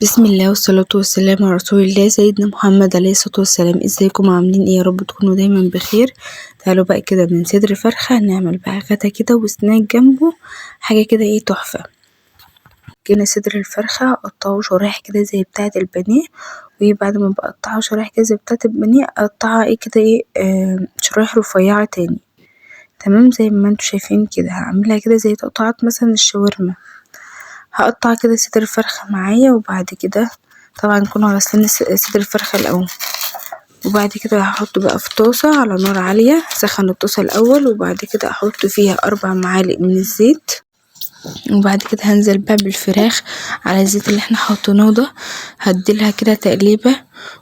بسم الله والصلاة والسلام على رسول الله سيدنا محمد عليه الصلاة والسلام. ازيكم عاملين ايه؟ يا رب تكونوا دايما بخير. تعالوا بقى كده من صدر فرخة نعمل بقى غدا كده وسناك جنبه، حاجة كده ايه تحفة. جبنا صدر الفرخة قطعه شرايح كده زي بتاعة البانيه، وبعد ما بقطعها شرايح كده زي بتاعة البانيه اقطعها ايه كده ايه شرايح رفيعة تاني. تمام زي ما انتوا شايفين كده، هعملها كده زي تقطعات مثلا الشاورما. هقطع كده صدر الفرخة معايا، وبعد كده طبعا نكون غسلين صدر الفرخة الأول، وبعد كده هحطه بقى في طاسة على نار عالية. هسخن الطاسة الأول وبعد كده أحط فيها 4 معالق من الزيت، وبعد كده هنزل بقى بالفراخ على الزيت اللي احنا حطيناه ده. هديلها كده تقليبة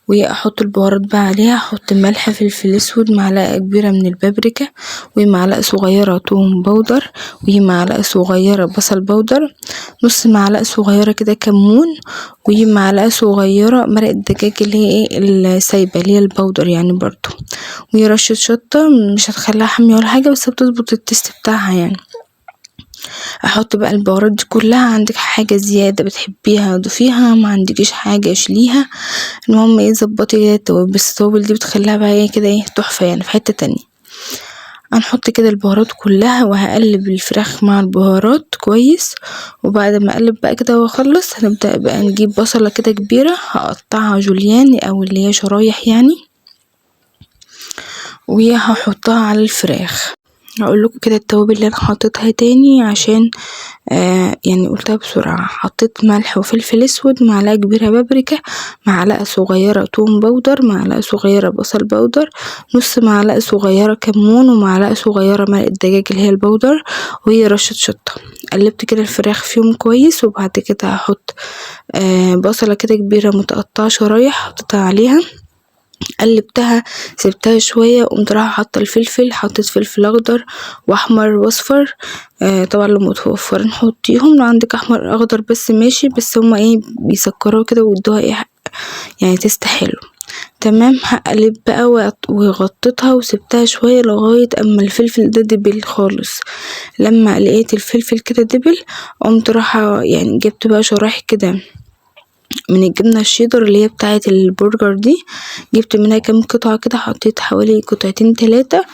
واحط البهارات بقى عليها. احط ملح، فلفل اسود، معلقة كبيرة من البابريكا، ومعلقة صغيرة توم بودر، ومعلقة صغيرة بصل بودر، نص معلقة صغيرة كده كمون، ومعلقة صغيرة مرق الدجاج اللي هي ايه السايبة اللي هي البودر يعني برضو، ورشة شطة مش هتخليها حامية ولا حاجة بس بتظبط التست بتاعها يعني. احط بقى البهارات دي كلها، عندك حاجة زيادة بتحبيها ضيفيها، ما عندكيش حاجة شيليها. المهم ايه ظبطي التوابل، بس التوابل دي بتخليها بقى ايه كده ايه تحفة يعني في حتة تانية. هنحط كده البهارات كلها وهقلب الفراخ مع البهارات كويس، وبعد ما اقلب بقى كده واخلص هنبدأ بقى نجيب بصلة كده كبيرة هقطعها جوليان او اللي هي شرايح يعني، وهحطها على الفراخ. هقول لكم كده التوابل اللي انا حطيتها تاني عشان يعني قلتها بسرعة. حطيت ملح وفلفل اسود، معلقة كبيرة بابريكا، معلقة صغيرة توم بودر، معلقة صغيرة بصل بودر، نص معلقة صغيرة كمون، ومعلقة صغيرة مرق الدجاج اللي هي البودر، وهي رشة شطة. قلبت كده الفراخ فيهم كويس، وبعد كده هحط بصلة كده كبيرة متقطعة شرايح حطيتها عليها. قلبتها سبتها شوية، قمت رايحة حاطة الفلفل، حطيت فلفل اخضر واحمر واصفر. طبعا لو متوفرين حطيهم، لو عندك احمر اخضر بس ماشي، بس هما ايه بيسكروها كده ويدوها ايه يعني تست حلو. تمام هقلب بقى وغطيتها وسبتها شوية لغاية اما الفلفل ده دبل خالص. لما لقيت الفلفل كده دبل قمت رايحة يعني جبت بقى شرايح كده من الجبنة الشيدر اللي هي بتاعة البرجر دي، جبت منها كام قطعة كده، حطيت حوالي قطعتين 3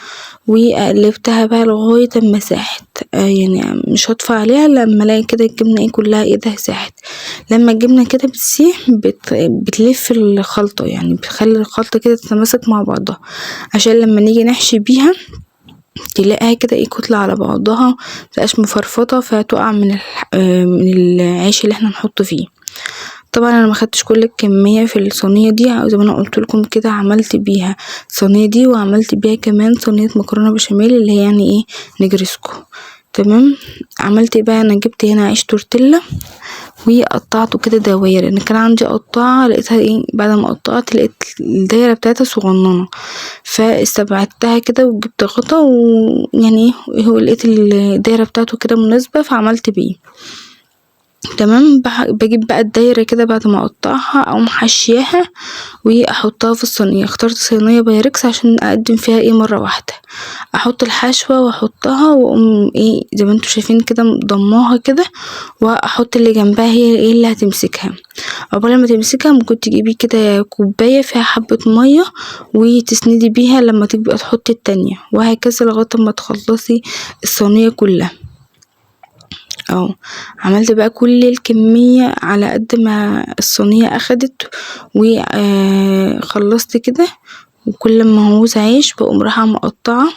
وقلبتها بقى لغاية اما ساحت. يعني مش هطفى عليها لما الاقي كده الجبنة ايه كلها ايه ده ساحت. لما الجبنة كده بتسيح بتلف الخلطة، يعني بتخلي الخلطة كده تتماسك مع بعضها، عشان لما نيجي نحشي بيها تلاقيها كده ايه كتلة على بعضها، متبقاش مفرفطة فتقع من العيش اللي احنا نحطه فيه. طبعا انا ما خدتش كل الكميه في الصينيه دي، زي ما انا قلت لكم كده عملت بيها الصينيه دي، وعملت بيها كمان صينيه مكرونه بشاميل اللي هي يعني ايه نجرسكو. تمام عملت بقى انا جبت هنا عيش تورتيلا وقطعته كده دواير، لان كان عندي قطاعه لقيتها ايه بعد ما قطعت لقيت الدايره بتاعتها صغننه، فاستبعدتها كده وجبت غطا ويعني ايه هو لقيت الدايره بتاعته كده مناسبه فعملت بيه. تمام بجيب بقى الدايرة كده بعد ما اقطعها او محشياها واحطها في الصينية. اخترت صينية بايركس عشان اقدم فيها ايه مرة واحدة، احط الحشوة واحطها واقوم ايه زي ما انتوا شايفين كده ضماها كده، واحط اللي جنبها هي ايه اللي هتمسكها. قبل ما تمسكها ممكن تجيبي كده كوباية فيها حبة مية وتسندي بيها لما تبقى تحطي التانية، وهكذا لغاية ما تخلصي الصينية كلها. عملت بقى كل الكمية على قد ما الصينية اخدت وخلصت كده. وكل ما هوز عيش بقوم رايحة مقطعة،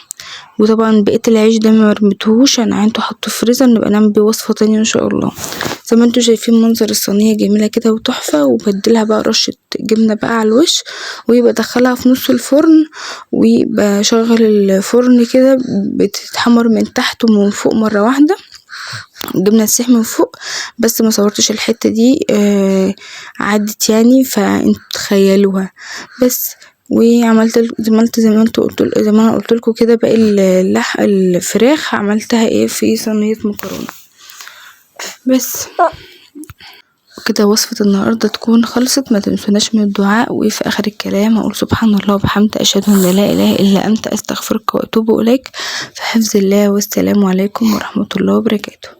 وطبعا بقيت العيش ده ما رميتهوش انا عينته احطه في فريزر نبقى نعمل بيه وصفة تانية ان شاء الله. زي ما انتوا شايفين منظر الصينية جميلة كده وتحفة، وبديلها بقى رشة جبنة بقى على الوش، وبدخلها في نص الفرن وبشغل الفرن كده بتتحمر من تحت ومن فوق مرة واحدة، الجبنة تسيح من فوق. بس ما صورتش الحتة دي عدت يعني فانتوا تخيلوها بس. وعملت زي ما انا قلت لكم كده باقي الفراخ عملتها ايه في صينية مكرونة بس كده. وصفة النهاردة تكون خلصت، ما تنسوناش من الدعاء، وفي اخر الكلام اقول سبحان الله وبحمده اشهد ان لا اله الا انت استغفرك واتوب اليك. في حفظ الله، والسلام عليكم ورحمة الله وبركاته.